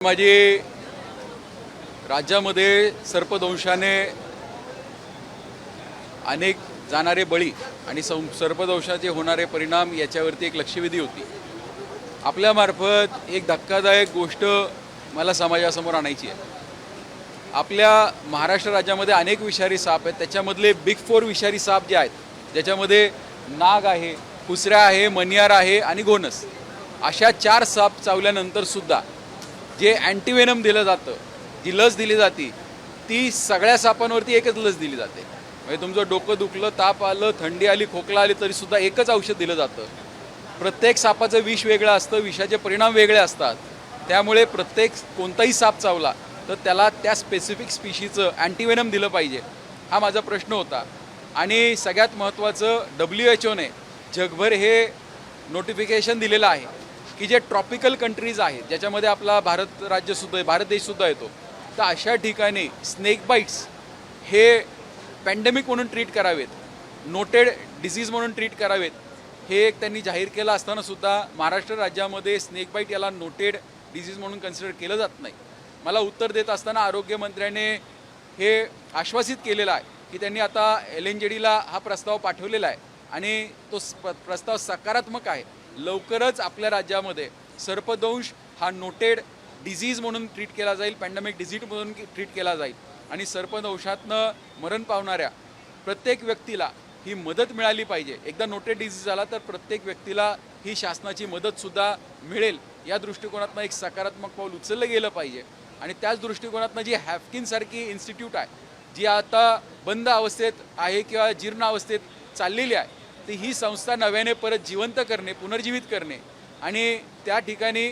माझी राज्यामध्ये सर्पदंशाने अनेक जाणारे बळी आणि सर्पदंशाचे होणारे परिणाम याच्यावरती एक लक्षवेधी होती। आपल्यामार्फत एक धक्कादायक गोष्ट मला समाजासमोर आणायची आहे। आपल्या महाराष्ट्र राज्यामध्ये अनेक विषारी साप आहेत, त्याच्यामधले बिग 4 विषारी साप जे आहेत, ज्याच्यामध्ये नाग आहे, कुसऱ्या आहे, मनियार आहे आणि घोणस, अशा 4 साप चावल्यानंतर सुद्धा जे अँटीवेनम दिलं जातं, जी लस दिली जाते, ती सगळ्या सापांवरती एकच लस दिली जाते। म्हणजे तुमचं डोकं दुखलं, ताप आलं, थंडी आली, खोकला आली तरी सुद्धा एकच औषध दिलं जातं। प्रत्येक सापाचं विष वेगळं असतं, विषाचे परिणाम वेगळे असतात। त्यामुळे प्रत्येक कोणताही साप चावला तर त्याला त्या स्पेसिफिक स्पीशीचं अँटीवेनम दिलं पाहिजे, हा माझा प्रश्न होता। आणि सगळ्यात महत्त्वाचं, WHO ने जगभर हे नोटिफिकेशन दिलेलं आहे की जे ट्रॉपिकल कंट्रीज आहेत, ज्याच्यामध्ये आपला भारत देशसुद्धा येतो, तर अशा ठिकाणी स्नेक बाईट्स हे पॅन्डेमिक म्हणून ट्रीट करावेत, नोटेड डिसीज म्हणून ट्रीट करावेत, हे एक त्यांनी जाहीर केलं असतानासुद्धा महाराष्ट्र राज्यामध्ये स्नेक बाईट याला नोटेड डिसीज म्हणून कन्सिडर केलं जात नाही। मला उत्तर देत असताना आरोग्यमंत्र्याने हे आश्वासित केलेलं आहे की त्यांनी आता LNJDला हा प्रस्ताव पाठवलेला आहे आणि तो प्रस्ताव सकारात्मक आहे। लवकरच आपल्या राज्यामध्ये सर्पदंश हा नोटेड डिसीज म्हणून ट्रीट केला जाईल, पॅन्डेमिक डिसीज म्हणून ट्रीट केला जाईल आणि सर्पदंशातनं मरण पावणाऱ्या प्रत्येक व्यक्तीला ही मदत मिळाली पाहिजे। एकदा नोटेड डिसीज झाला तर प्रत्येक व्यक्तीला ही शासनाची मदतसुद्धा मिळेल, या दृष्टिकोनातनं एक सकारात्मक पाऊल उचललं गेलं पाहिजे। आणि त्याच दृष्टिकोनातनं जी हॅफकिनसारखी इन्स्टिट्यूट आहे, जी आता बंद अवस्थेत आहे किंवा जीर्ण अवस्थेत चाललेली आहे, तर ही संस्था नव्याने परत जिवंत करणे, पुनर्जीवित करणे आणि त्या ठिकाणी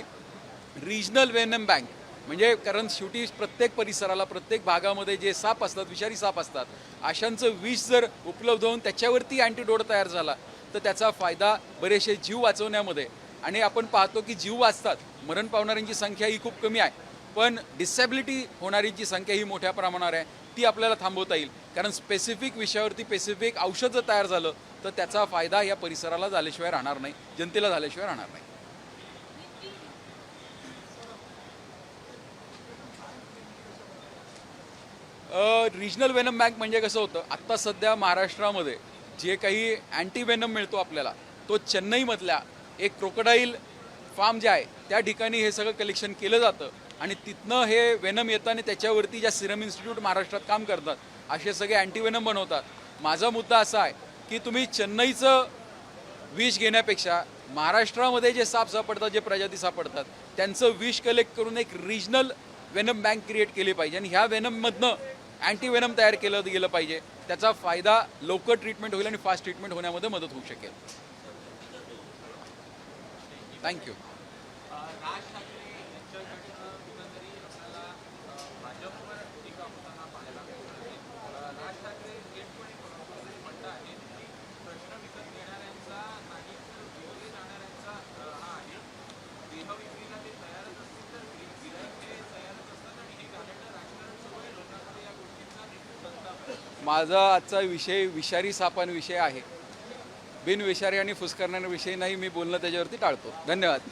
रिजनल वेनम बँक, म्हणजे कारण शेवटी प्रत्येक परिसराला, प्रत्येक भागामध्ये जे साप असतात, विषारी साप असतात, अशांचं विष जर उपलब्ध होऊन त्याच्यावरती अँटीडोट तयार झाला तर त्याचा फायदा बरेचसे जीव वाचवण्यामध्ये, आणि आपण पाहतो की जीव वाचतात, मरण पावणाऱ्यांची संख्या ही खूप कमी आहे, पण डिसेबिलिटी होणारीची संख्या ही मोठ्या प्रमाणावर आहे, ती आपल्याला थांबवता येईल। कारण स्पेसिफिक विषयावरती स्पेसिफिक औषध जर तयार झालं तर त्याचा फायदा या परिसराला झाल्याशिवाय राहणार नाही, जनतेला झाल्याशिवाय राहणार नाही। रिजनल वेनम बँक म्हणजे कसं होतं, आत्ता सध्या महाराष्ट्रामध्ये जे काही अँटीवेनम मिळतो आपल्याला, तो चेन्नईमधल्या एक क्रोकोडाईल फार्म जे आहे त्या ठिकाणी हे सगळं कलेक्शन केलं जातं आणि तिथनं हे वेनम येतं आणि त्याच्यावरती ज्या सिरम इन्स्टिट्यूट महाराष्ट्रात काम करतात असे सगळे अँटीवेनम बनवतात। माझा मुद्दा असा आहे की तुम्ही चेन्नईचं विष घेण्यापेक्षा महाराष्ट्रामध्ये जे साप सापडतात, जे प्रजाती सापडतात, त्यांचं विष कलेक्ट करून एक रिजनल वेनम बँक क्रिएट केली पाहिजे आणि ह्या वेनममधनं अँटीवेनम तयार केलं गेलं पाहिजे। त्याचा फायदा लवकर ट्रीटमेंट होईल आणि फास्ट ट्रीटमेंट होण्यामध्ये मदत होऊ शकेल। थँक्यू। माझा आजचा विषय विषारी सापांविषयी आहे, बिनविषारी आणि फुसकरणाऱ्यांविषयी नाही, मी बोलणं त्याच्यावरती टाळतो। धन्यवाद।